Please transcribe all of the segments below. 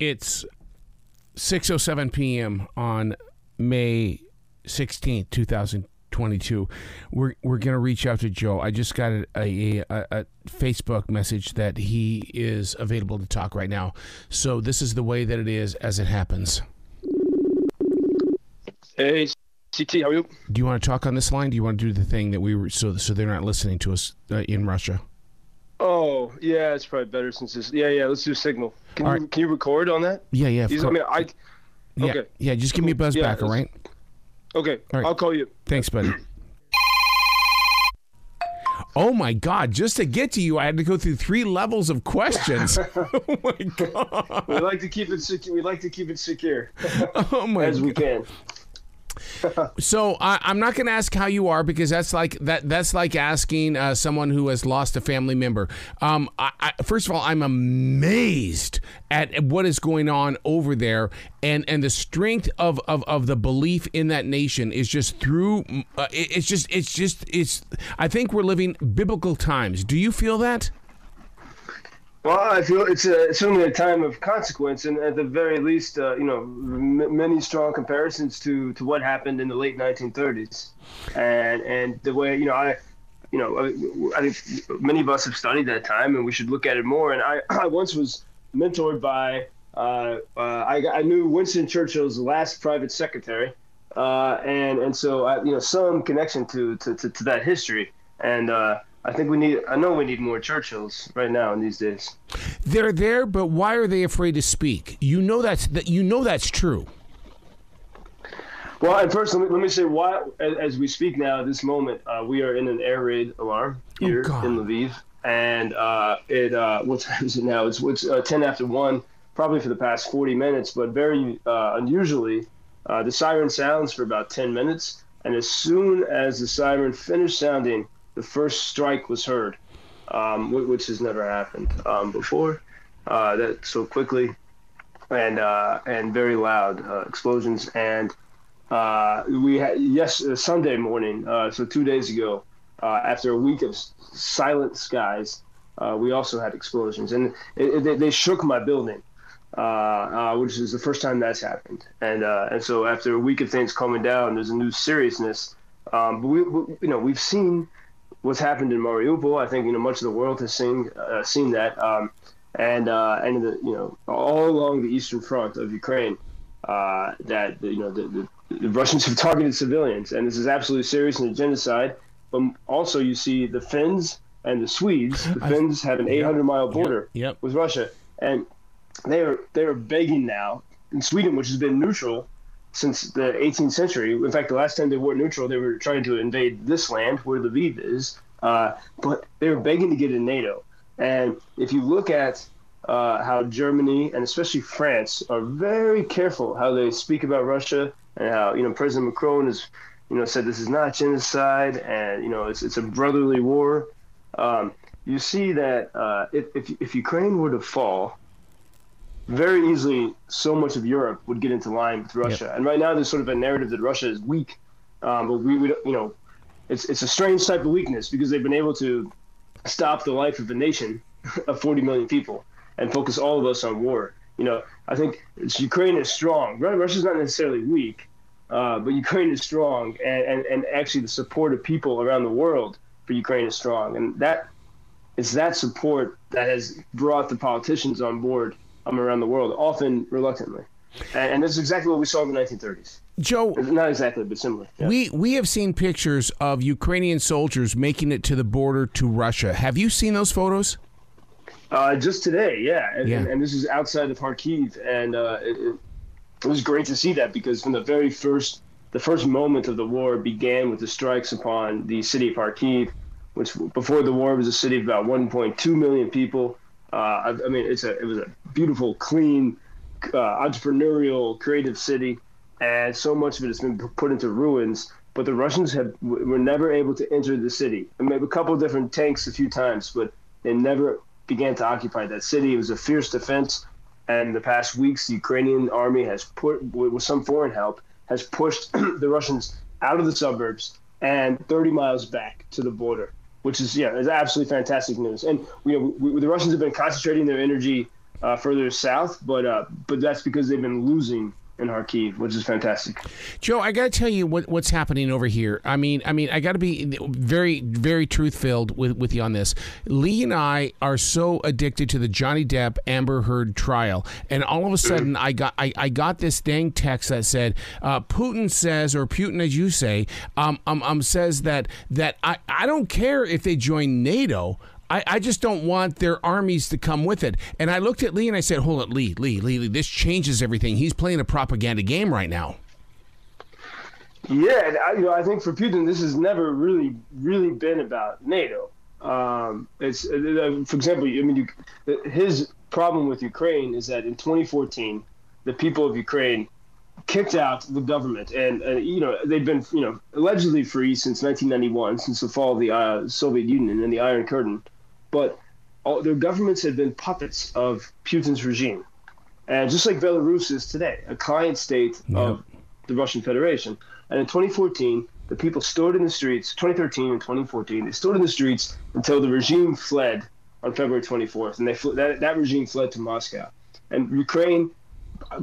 It's 6:07 p.m. on May 16th, 2022. We're going to reach out to Joe. I just got a Facebook message that he is available to talk right now. So this is the way that it is as it happens. Hey, CT, how are you? Do you want to talk on this line? Do you want to do the thing that we were so they're not listening to us in Russia? Oh, yeah, it's probably better since this. Yeah, let's do Signal. Can you record on that? Yeah. Okay. Yeah, just give me a buzz back, all right? Okay, all right. I'll call you. Thanks, buddy. Oh my God! Just to get to you, I had to go through 3 levels of questions. Oh my God! We like to keep it secure. Oh my as we can. So I'm not going to ask how you are because that's like asking someone who has lost a family member. First of all, I'm amazed at what is going on over there, and the strength of the belief in that nation is just through. It's. I think we're living biblical times. Do you feel that? Well, I feel it's certainly a time of consequence, and at the very least, many strong comparisons to what happened in the late 1930s, and the way I think many of us have studied that time, and we should look at it more. And I once was mentored by I knew Winston Churchill's last private secretary, and so I some connection to that history, and. I know we need more Churchills right now in these days. They're there, but why are they afraid to speak? You know that's true. Well, and first, let me say why. As we speak now, at this moment, we are in an air raid alarm here in Lviv, and what time is it now? It's 10 after 1, probably for the past 40 minutes, but very unusually, the siren sounds for about 10 minutes, and as soon as the siren finished sounding, the first strike was heard, which has never happened before, that so quickly, and very loud explosions. And we had Sunday morning, so 2 days ago, after a week of silent skies, we also had explosions, and they shook my building, which is the first time that's happened. And so after a week of things calming down, there's a new seriousness. But we've seen what's happened in Mariupol. I think much of the world has seen that, and all along the eastern front of Ukraine, that the Russians have targeted civilians, and this is absolutely serious and a genocide. But also, you see the Finns and the Swedes. The Finns have an 800-mile border with Russia, and they are begging now in Sweden, which has been neutral since the 18th century. In fact, the last time they were neutral, they were trying to invade this land where Lviv is, but they were begging to get in NATO. And if you look at how Germany and especially France are very careful how they speak about Russia, and how President Macron has said this is not genocide, and it's a brotherly war. You see that if Ukraine were to fall, very easily, so much of Europe would get into line with Russia. Yep. And right now, there's sort of a narrative that Russia is weak, but it's a strange type of weakness because they've been able to stop the life of a nation of 40 million people and focus all of us on war. I think Ukraine is strong. Russia's not necessarily weak, but Ukraine is strong, and actually the support of people around the world for Ukraine is strong, and it's that support that has brought the politicians on board around the world, often reluctantly. And that's exactly what we saw in the 1930s. Joe, not exactly, but similar. Yeah. We have seen pictures of Ukrainian soldiers making it to the border to Russia. Have you seen those photos? Just today, yeah. And this is outside of Kharkiv, and it was great to see that, because from the first moment of the war began with the strikes upon the city of Kharkiv, which before the war was a city of about 1.2 million people. It was a beautiful, clean, entrepreneurial, creative city, and so much of it has been put into ruins. But the Russians were never able to enter the city. Maybe a couple of different tanks a few times, but they never began to occupy that city. It was a fierce defense, and in the past weeks, the Ukrainian army has with some foreign help, has pushed the Russians out of the suburbs and 30 miles back to the border, which is absolutely fantastic news. And the Russians have been concentrating their energy further south, but that's because they've been losing in Kharkiv, which is fantastic. Joe, I got to tell you what's happening over here. I mean, I got to be very, very truth-filled with you on this. Lee and I are so addicted to the Johnny Depp Amber Heard trial, and all of a sudden, I got this dang text that said, Putin says, or Putin as you say, says that I don't care if they join NATO. I just don't want their armies to come with it. And I looked at Lee and I said, hold it, Lee, this changes everything. He's playing a propaganda game right now. Yeah, and I think for Putin, this has never really been about NATO. It's for example, his problem with Ukraine is that in 2014, the people of Ukraine kicked out the government, and they've been allegedly free since 1991, since the fall of the Soviet Union and the Iron Curtain. But their governments had been puppets of Putin's regime. And just like Belarus is today, a client state of the Russian Federation. And in 2014, the people stood in the streets, 2013 and 2014, they stood in the streets until the regime fled on February 24th. And that regime fled to Moscow. And Ukraine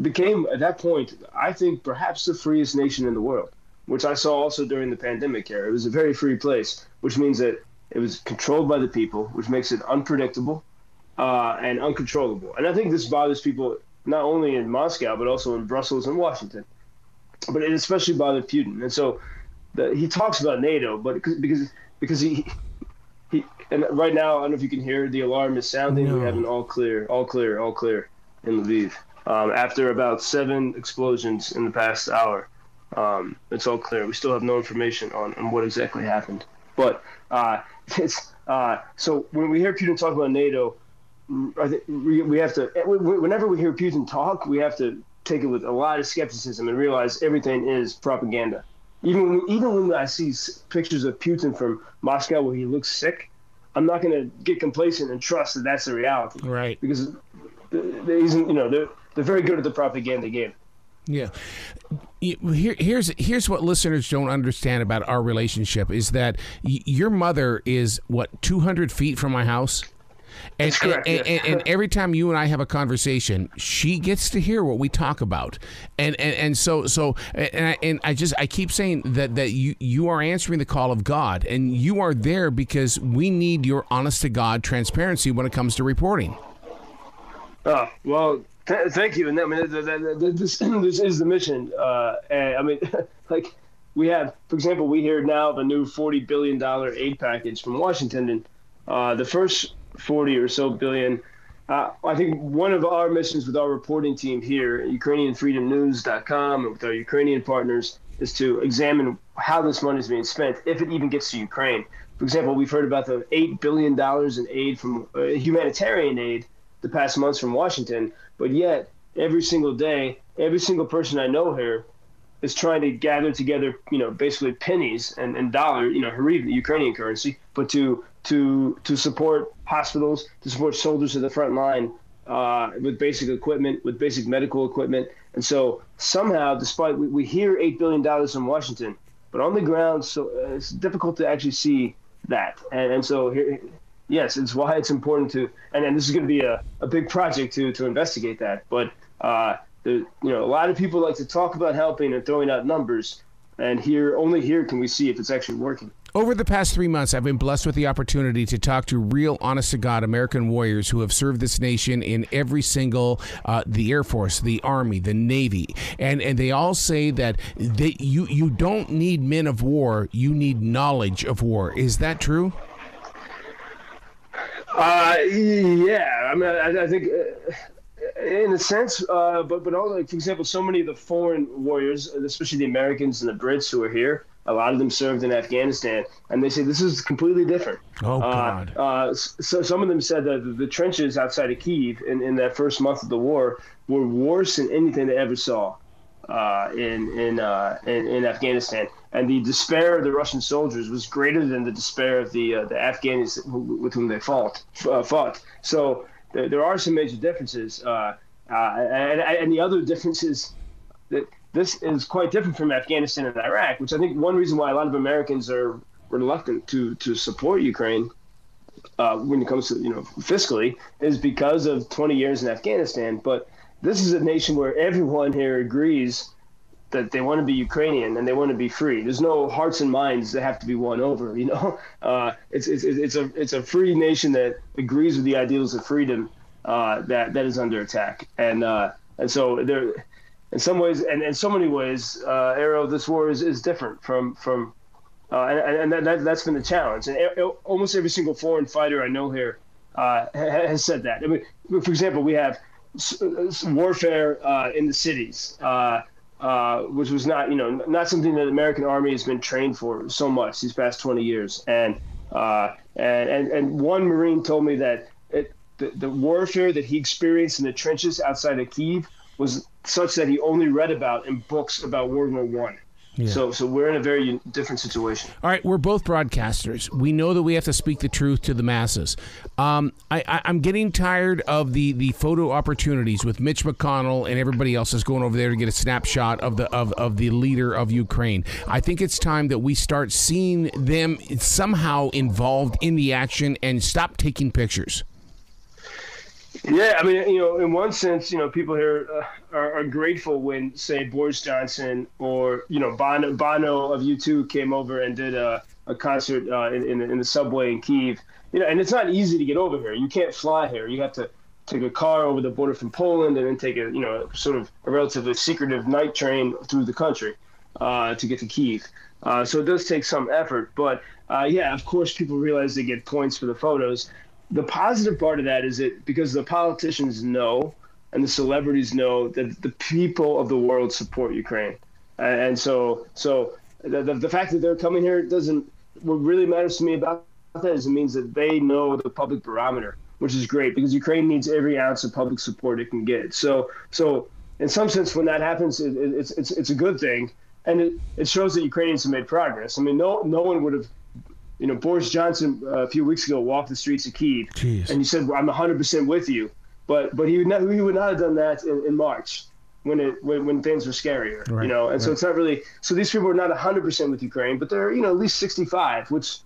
became, at that point, I think, perhaps the freest nation in the world, which I saw also during the pandemic era. It was a very free place, which means that it was controlled by the people, which makes it unpredictable and uncontrollable. And I think this bothers people not only in Moscow, but also in Brussels and Washington. But it especially bothered Putin. And so he talks about NATO, but because he and right now, I don't know if you can hear, the alarm is sounding. No. We have an all clear in Lviv. After about 7 explosions in the past hour, it's all clear. We still have no information on what exactly happened. But so when we hear Putin talk about NATO, I think we have to. Whenever we hear Putin talk, we have to take it with a lot of skepticism and realize everything is propaganda. Even when I see pictures of Putin from Moscow where he looks sick, I'm not going to get complacent and trust that that's the reality. Right. Because they're very good at the propaganda game. Yeah. Here's what listeners don't understand about our relationship is that your mother is, 200 feet from my house? And, That's correct, and every time you and I have a conversation, she gets to hear what we talk about, and I keep saying that you are answering the call of God, and you are there because we need your honest to God transparency when it comes to reporting. Oh well, thank you. And I mean, this is the mission. Like we have, for example, we hear now of a new $40 billion aid package from Washington, and the first 40 or so billion. I think one of our missions with our reporting team here at UkrainianFreedomNews.com and with our Ukrainian partners is to examine how this money is being spent, if it even gets to Ukraine. For example, we've heard about the $8 billion in aid from humanitarian aid the past months from Washington, but yet every single day, every single person I know here is trying to gather together, basically pennies and dollar, hryvnia, Ukrainian currency, but to support hospitals, to support soldiers at the front line with basic equipment, with basic medical equipment. And so somehow, despite we hear $8 billion from Washington, but on the ground, so it's difficult to actually see that. And so here, yes, it's why it's important to, and this is going to be a big project to investigate that. But a lot of people like to talk about helping and throwing out numbers, and only here can we see if it's actually working. Over the past 3 months, I've been blessed with the opportunity to talk to real, honest-to-God American warriors who have served this nation in every single, the Air Force, the Army, the Navy. And they all say that you don't need men of war, you need knowledge of war. Is that true? Yeah. I mean, I think in a sense, but all, like, for example, so many of the foreign warriors, especially the Americans and the Brits who are here, a lot of them served in Afghanistan, and they say this is completely different. Oh, God. So some of them said that the trenches outside of Kyiv in that first month of the war were worse than anything they ever saw in Afghanistan. And the despair of the Russian soldiers was greater than the despair of the Afghans with whom they fought. So there are some major differences. And the other difference is that this is quite different from Afghanistan and Iraq, which I think one reason why a lot of Americans are reluctant to support Ukraine when it comes to, fiscally, is because of 20 years in Afghanistan. But this is a nation where everyone here agrees that they want to be Ukrainian and they want to be free. There's no hearts and minds that have to be won over. It's a free nation that agrees with the ideals of freedom that is under attack. And so there, in some ways, and in so many ways, Arrow, this war is different from and that's been the challenge. And almost every single foreign fighter I know here has said that. I mean, for example, we have warfare in the cities, which was not something that the American Army has been trained for so much these past 20 years. And one Marine told me that the warfare that he experienced in the trenches outside of Kyiv was such that he only read about in books about World War I. Yeah. So we're in a very different situation. All right, we're both broadcasters. We know that we have to speak the truth to the masses. I'm getting tired of the photo opportunities with Mitch McConnell and everybody else is going over there to get a snapshot of the leader of Ukraine. I think it's time that we start seeing them somehow involved in the action and stop taking pictures. Yeah, I mean, in one sense, people here are grateful when, say, Boris Johnson or, Bono of U2 came over and did a concert in the subway in Kyiv. And it's not easy to get over here. You can't fly here. You have to take a car over the border from Poland and then take a sort of a relatively secretive night train through the country to get to Kyiv. So it does take some effort. But, yeah, of course, people realize they get points for the photos. The positive part of that is that because the politicians know and the celebrities know that the people of the world support Ukraine. And so the fact that they're coming here what really matters to me about that is it means that they know the public barometer, which is great because Ukraine needs every ounce of public support it can get. So in some sense, when that happens, it's a good thing. And it shows that Ukrainians have made progress. I mean, no one would have, Boris Johnson a few weeks ago walked the streets of Kyiv, Jeez. And he said, well, "I'm 100% with you," but he would not have done that in March when things were scarier, right, And right. so it's not really. So these people are not 100% with Ukraine, but they're at least 65, which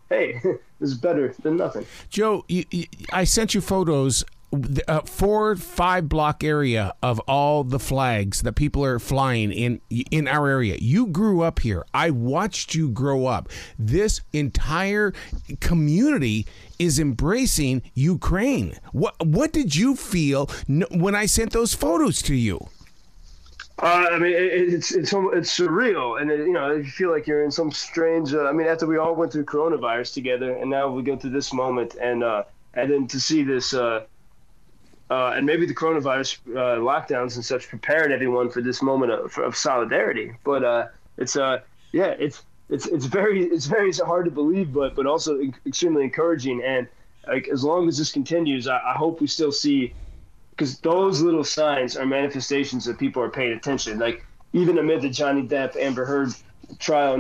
is better than nothing. Joe, I sent you photos. 4-5 block area of all the flags that people are flying in our area. You grew up here. I watched you grow up. This entire community is embracing Ukraine. What did you feel when I sent those photos to you? I mean, it's surreal, and you feel like you're in some strange. After we all went through coronavirus together, and now we go through this moment, and then to see this. And maybe the coronavirus lockdowns and such prepared everyone for this moment of solidarity. But it's very hard to believe, but also extremely encouraging. And as long as this continues, I hope we still see, because those little signs are manifestations that people are paying attention. Like even amid the Johnny Depp Amber Heard trial,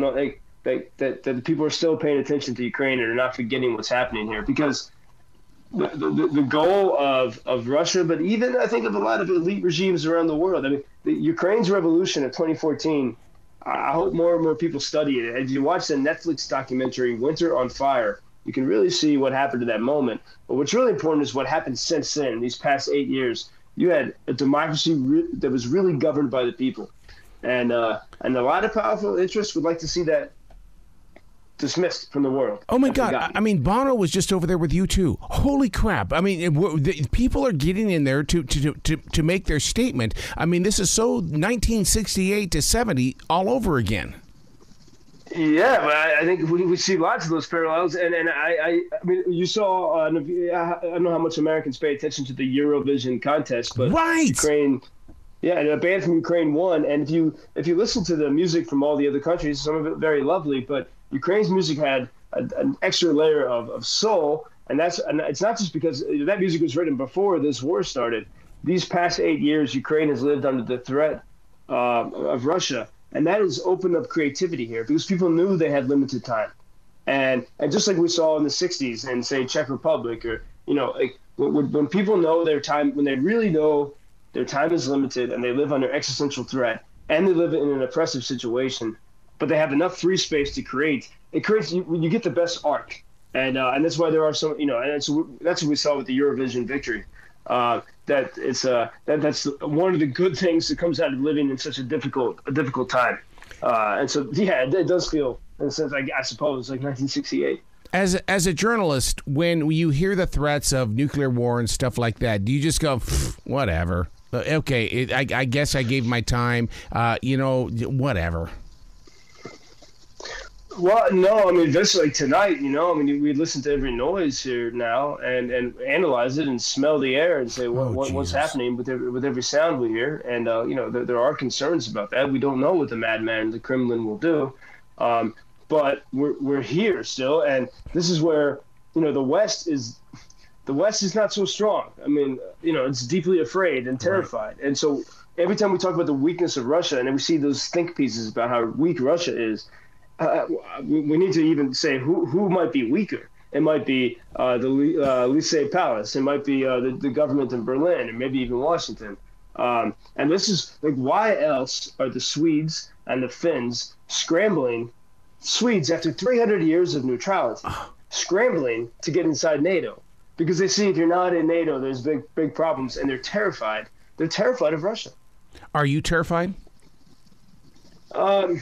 that people are still paying attention to Ukraine and are not forgetting what's happening here, because. The goal of Russia, but even I think of a lot of elite regimes around the world. I mean, Ukraine's revolution of 2014, I hope more and more people study it. If you watch the Netflix documentary Winter on Fire, you can really see what happened to that moment. But what's really important is what happened since then, these past 8 years. You had a democracy that was really governed by the people. And a lot of powerful interests would like to see that dismissed from the world. Oh my God! I mean, Bono was just over there with you too. Holy crap! I mean, people are getting in there to make their statement. I mean, this is so 1968 to 70 all over again. Yeah, but I think we see lots of those parallels, and I mean, you saw. I don't know how much Americans pay attention to the Eurovision contest, but right. Ukraine. Yeah, and a band from Ukraine won. And if you listen to the music from all the other countries, some of it very lovely, but Ukraine's music had an extra layer of soul, and it's not just because that music was written before this war started. These past 8 years, Ukraine has lived under the threat of Russia, and that has opened up creativity here because people knew they had limited time, and just like we saw in the 60s in, say, Czech Republic, or when people know their time, when they really know their time is limited and they live under existential threat and they live in an oppressive situation, but they have enough free space to create. You get the best art. And that's why there are some, and that's what we saw with the Eurovision victory. That it's that's one of the good things that comes out of living in such a difficult time. And so, yeah, it does feel, in a sense, I suppose, like 1968. As a journalist, when you hear the threats of nuclear war and stuff like that, do you just go, whatever? Okay, I guess I gave my time, whatever. Well, no, I mean, just like tonight, we listen to every noise here now and analyze it and smell the air and say what's happening with every sound we hear. And, there are concerns about that. We don't know what the madman in the Kremlin will do. But we're here still. And this is where, the West is not so strong. I mean, it's deeply afraid and terrified. Right. And so every time we talk about the weakness of Russia and then we see those think pieces about how weak Russia is, we need to even say who might be weaker. It might be the Elysee Palace. It might be the government in Berlin, and maybe even Washington. And this is like, why else are the Swedes and the Finns scrambling? Swedes, after 300 years of neutrality, scrambling to get inside NATO because they see if you're not in NATO, there's big problems, and they're terrified. They're terrified of Russia. Are you terrified? No.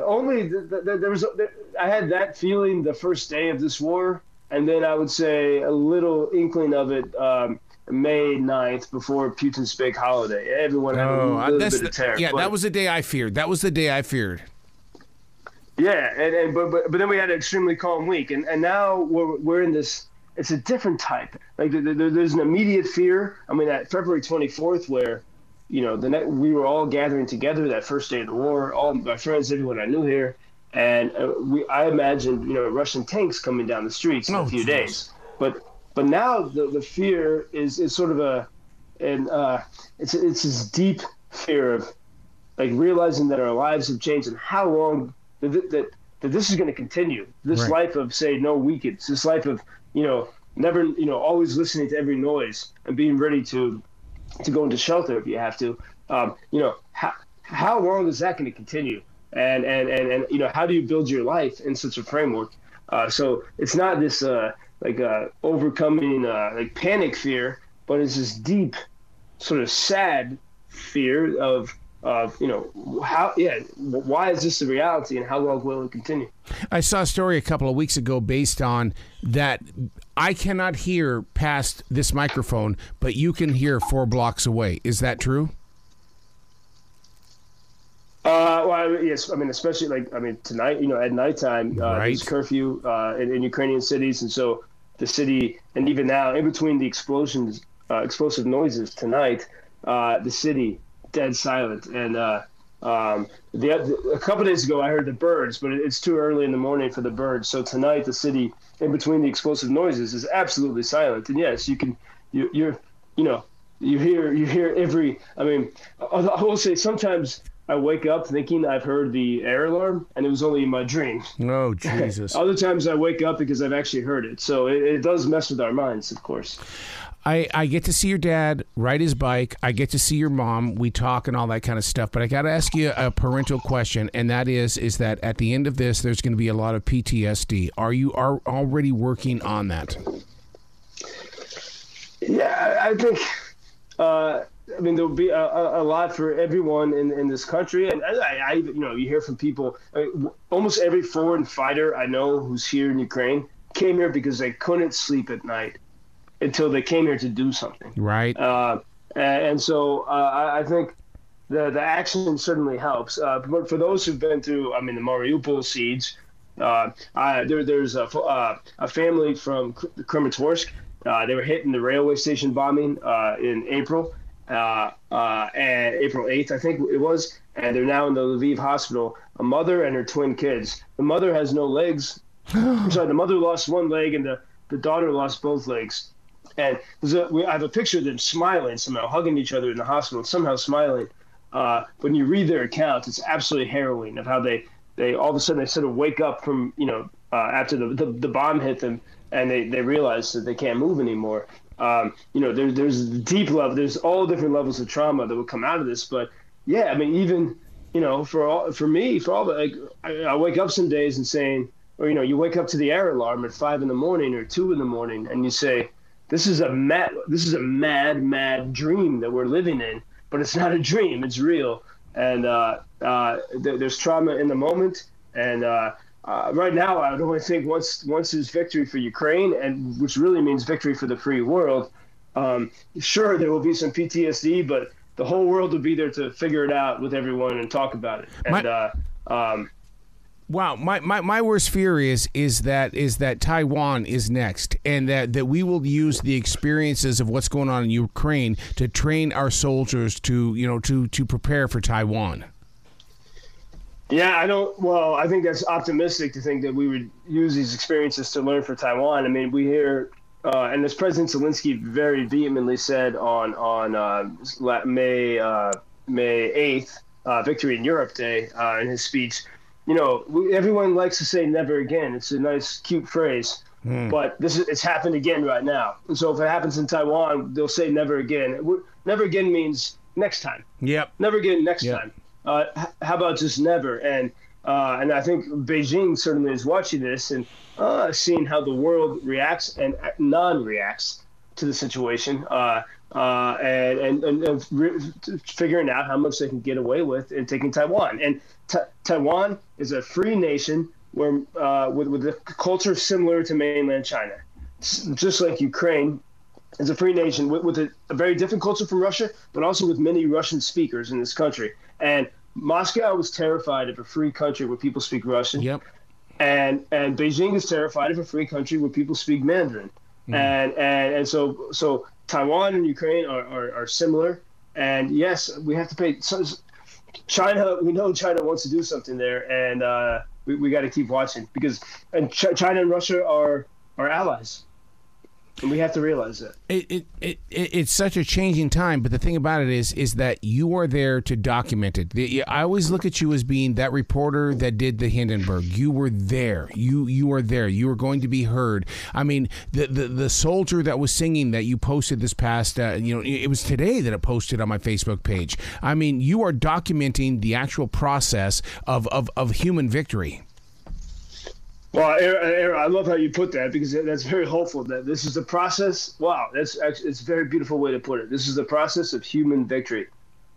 Only there was. I had that feeling the first day of this war, and then I would say a little inkling of it May 9th before Putin's big holiday. Everyone had a little bit of terror. Yeah, that was the day I feared. Yeah, but then we had an extremely calm week, and now we're in this. It's a different type. Like there's an immediate fear. I mean, at February 24th, where we were all gathering together that first day of the war, all my friends, everyone I knew here, and I imagined Russian tanks coming down the streets in a few days. But now the fear is sort of it's this deep fear of like realizing that our lives have changed and how long that this is going to continue. This life of say no weekends, this life of never always listening to every noise and being ready to go into shelter if you have to. How long is that going to continue? And how do you build your life in such a framework? So it's not this overcoming like panic fear, but it's this deep, sort of sad fear of why is this the reality and how long will it continue? I saw a story a couple of weeks ago based on that. I cannot hear past this microphone, but you can hear 4 blocks away. Is that true? Well, yes. I mean, especially tonight, at nighttime, there's curfew in Ukrainian cities. And so the city, and even now in between the explosions, explosive noises tonight, the city dead silent. And a couple days ago, I heard the birds, but it's too early in the morning for the birds. So tonight, the city, in between the explosive noises, is absolutely silent. And yes, you hear every. I mean, I will say sometimes I wake up thinking I've heard the air alarm, and it was only in my dream. Oh, Jesus! Other times I wake up because I've actually heard it. So it does mess with our minds, of course. I get to see your dad ride his bike. I get to see your mom. We talk and all that kind of stuff. But I got to ask you a parental question, and that is that at the end of this, there's going to be a lot of PTSD. Are you already working on that? Yeah, I think. There'll be a lot for everyone in this country, and you hear from people. Almost every foreign fighter I know who's here in Ukraine came here because they couldn't sleep at night until they came here to do something. Right. And so I think the action certainly helps. But for those who've been through, the Mariupol siege, there's a family from Kramatorsk. They were hit in the railway station bombing in April. And April 8th, I think it was, and they're now in the Lviv hospital, a mother and her twin kids. The mother has no legs. I'm sorry, the mother lost one leg and the daughter lost both legs. And I have a picture of them smiling somehow, hugging each other in the hospital, somehow smiling. When you read their accounts, it's absolutely harrowing of how they all of a sudden they sort of wake up from, after the bomb hit them and they realize that they can't move anymore. There's deep level, there's all different levels of trauma that will come out of this. But yeah, even for me, for all the, like, I wake up some days and saying, or, you wake up to the air alarm at 5 a.m. or 2 a.m. and you say, this is a mad dream that we're living in, but it's not a dream, it's real. And there's trauma in the moment. And right now, I don't really think once there's victory for Ukraine, and which really means victory for the free world, sure, there will be some PTSD, but the whole world will be there to figure it out with everyone and talk about it. And wow, my worst fear is that Taiwan is next, and that we will use the experiences of what's going on in Ukraine to train our soldiers to prepare for Taiwan. Yeah, I think that's optimistic to think that we would use these experiences to learn for Taiwan. I mean, we hear, and as President Zelensky very vehemently said on May 8th, Victory in Europe Day, in his speech, everyone likes to say never again. It's a nice, cute phrase, but it's happened again right now. And so if it happens in Taiwan, they'll say never again. Never again means next time. Yep. Never again next time. How about just never? And I think Beijing certainly is watching this and seeing how the world reacts and non-reacts to the situation, and figuring out how much they can get away with in taking Taiwan. And Taiwan is a free nation where with a culture similar to mainland China, just like Ukraine is a free nation with a very different culture from Russia, but also with many Russian speakers in this country. And Moscow was terrified of a free country where people speak Russian. Yep. And Beijing is terrified of a free country where people speak Mandarin. And so Taiwan and Ukraine are similar. And yes, we have to pay. China, we know China wants to do something there, and we got to keep watching because China and Russia are allies. And we have to realize that. It's such a changing time, but the thing about it is that you are there to document it. I always look at you as being that reporter that did the Hindenburg. You were there. You are there. You are going to be heard. I mean, the soldier that was singing that you posted this past, it was today that it posted on my Facebook page. I mean, you are documenting the actual process of human victory. Well, Aaron, I love how you put that because that's very hopeful. That this is the process. Wow, it's a very beautiful way to put it. This is the process of human victory,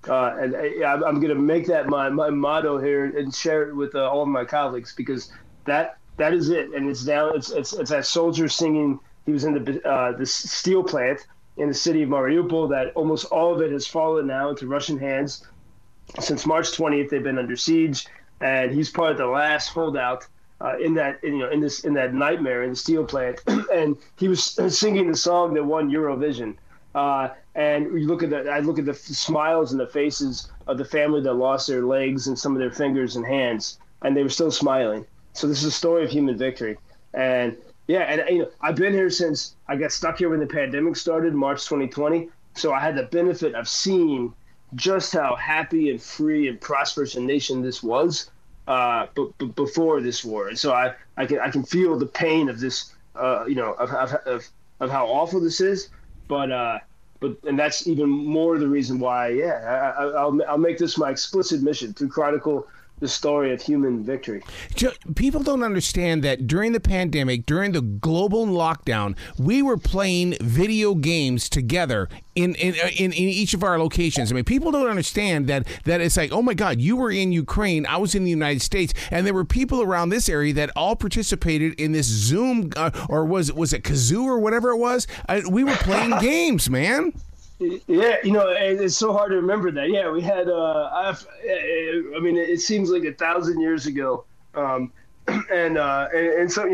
and I'm going to make that my motto here and share it with all of my colleagues because that is it. And it's down. It's that soldier singing. He was in the steel plant in the city of Mariupol. That almost all of it has fallen now into Russian hands. Since March 20th, they've been under siege, and he's part of the last holdout. In that nightmare in the steel plant, and he was singing the song that won Eurovision. And you look at that. I look at the smiles in the faces of the family that lost their legs and some of their fingers and hands, and they were still smiling. So this is a story of human victory. And yeah, and I've been here since I got stuck here when the pandemic started, March 2020. So I had the benefit of seeing just how happy and free and prosperous a nation this was. But before this war, and so I can feel the pain of this, of how awful this is, but and that's even more the reason why. I'll make this my explicit mission to chronicle the story of human victory. People don't understand that during the pandemic, during the global lockdown, we were playing video games together in each of our locations. I mean, people don't understand that it's like, oh my God, you were in Ukraine, I was in the United States, and there were people around this area that all participated in this Zoom, or was it Kazoo or whatever it was? We were playing games, man. Yeah, it's so hard to remember that. Yeah, we had. I mean, it seems like 1,000 years ago, and so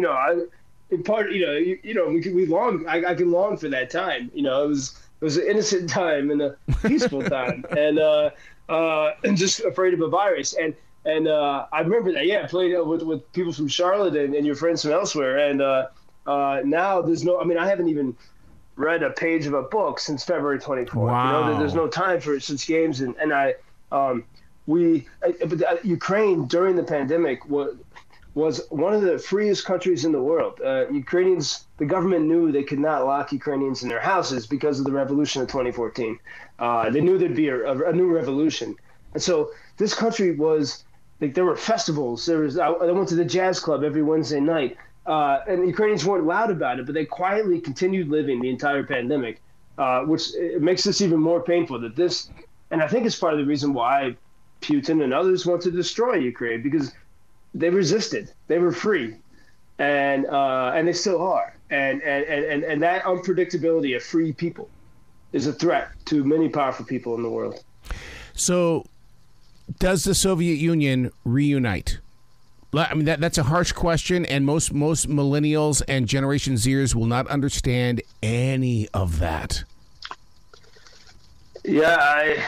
in part, we long. I can long for that time. It was an innocent time and a peaceful time, and just afraid of a virus. And I remember that. Yeah, I played with people from Charlotte and your friends from elsewhere. And now there's no. I mean, I haven't even read a page of a book since February 24th. Wow. There's no time for such games, Ukraine during the pandemic was one of the freest countries in the world. Ukrainians, the government knew they could not lock Ukrainians in their houses because of the revolution of 2014. They knew there'd be a new revolution, And so this country was like, there were festivals. I went to the jazz club every Wednesday night. And the Ukrainians weren't loud about it, but they quietly continued living the entire pandemic, which it makes this even more painful that this, and I think it's part of the reason why Putin and others want to destroy Ukraine, because they resisted. They were free, and they still are. And that unpredictability of free people is a threat to many powerful people in the world. So, does the Soviet Union reunite? I mean, that's a harsh question, and most millennials and Generation Zers will not understand any of that. Yeah,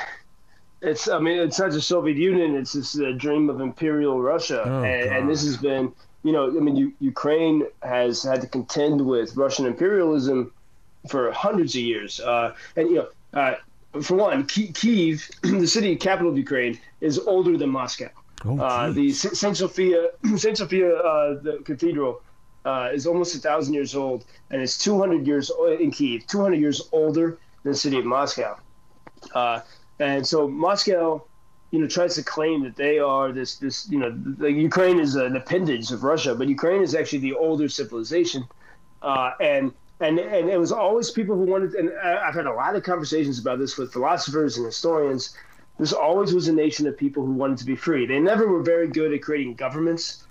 it's not just Soviet Union. It's this dream of imperial Russia, and this has been, Ukraine has had to contend with Russian imperialism for hundreds of years. For one, Kyiv, the city capital of Ukraine, is older than Moscow. The Saint Sophia, the cathedral, is almost 1,000 years old, and it's 200 years in Kyiv, 200 years older than the city of Moscow. And so Moscow, tries to claim that they are this, Ukraine is an appendage of Russia, but Ukraine is actually the older civilization. And it was always people who wanted, and I've had a lot of conversations about this with philosophers and historians. This always was a nation of people who wanted to be free. They never were very good at creating governments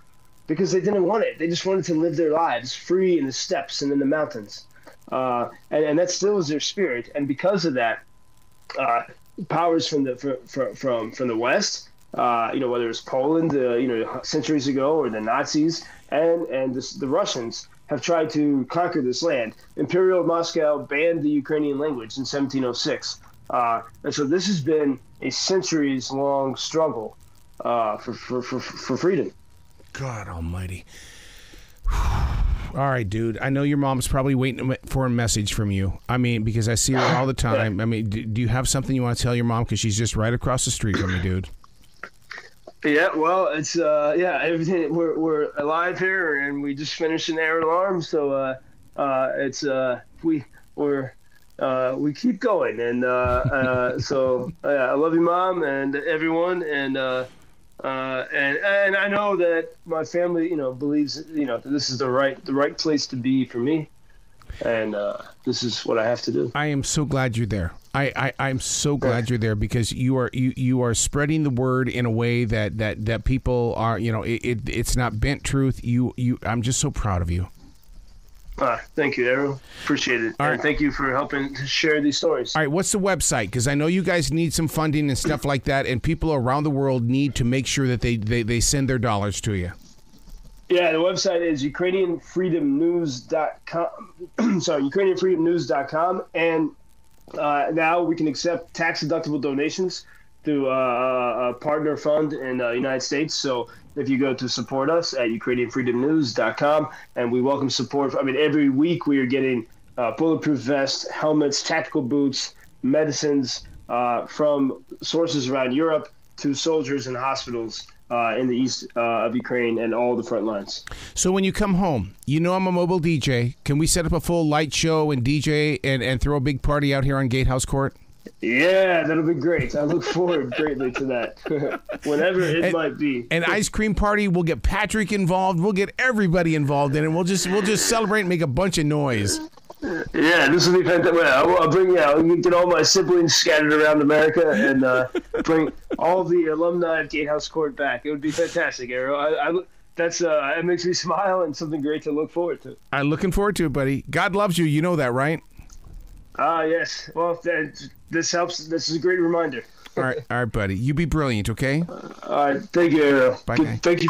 because they didn't want it. They just wanted to live their lives free in the steppes and in the mountains. And that still is their spirit. And because of that, powers from the West, whether it's Poland, centuries ago, or the Nazis and the Russians, have tried to conquer this land. Imperial Moscow banned the Ukrainian language in 1706. And so this has been a centuries-long struggle for freedom. God almighty. All right, dude. I know your mom's probably waiting for a message from you. I mean, because I see her all the time. I mean, do you have something you want to tell your mom? Because she's just right across the street from me, dude. Yeah, well, it's everything. We're alive here, and we just finished an air alarm, so we keep going, and so I love you, Mom, and everyone, and I know that my family, believes, that this is the right place to be for me, and this is what I have to do. I am so glad you're there. I'm so glad you're there, because you are spreading the word in a way that people are, it's not bent truth. I'm just so proud of you. Thank you, Errol. Appreciate it. And thank you for helping to share these stories. All right, what's the website? Because I know you guys need some funding and stuff like that, and people around the world need to make sure that they send their dollars to you. Yeah, the website is UkrainianFreedomNews.com. Sorry, UkrainianFreedomNews.com, and now we can accept tax-deductible donations through a partner fund in the United States. So if you go to support us at UkrainianFreedomNews.com, and we welcome support. I mean, every week we are getting bulletproof vests, helmets, tactical boots, medicines from sources around Europe to soldiers and hospitals in the east of Ukraine and all the front lines. So when you come home, I'm a mobile DJ. Can we set up a full light show and DJ and throw a big party out here on Gatehouse Court? Yeah, that'll be great. I look forward greatly to that. Whenever it might be. An ice cream party. We'll get Patrick involved. We'll get everybody involved in it. We'll just celebrate and make a bunch of noise. Yeah, this will be fantastic. I'll get all my siblings scattered around America and bring all the alumni of Gatehouse Court back. It would be fantastic, Arrow. It makes me smile and something great to look forward to. I'm looking forward to it, buddy. God loves you. You know that, right? Yes. Well, this helps. This is a great reminder. All right, buddy. You be brilliant, okay? All right. Thank you, Arrow. Bye, guy. Thank you.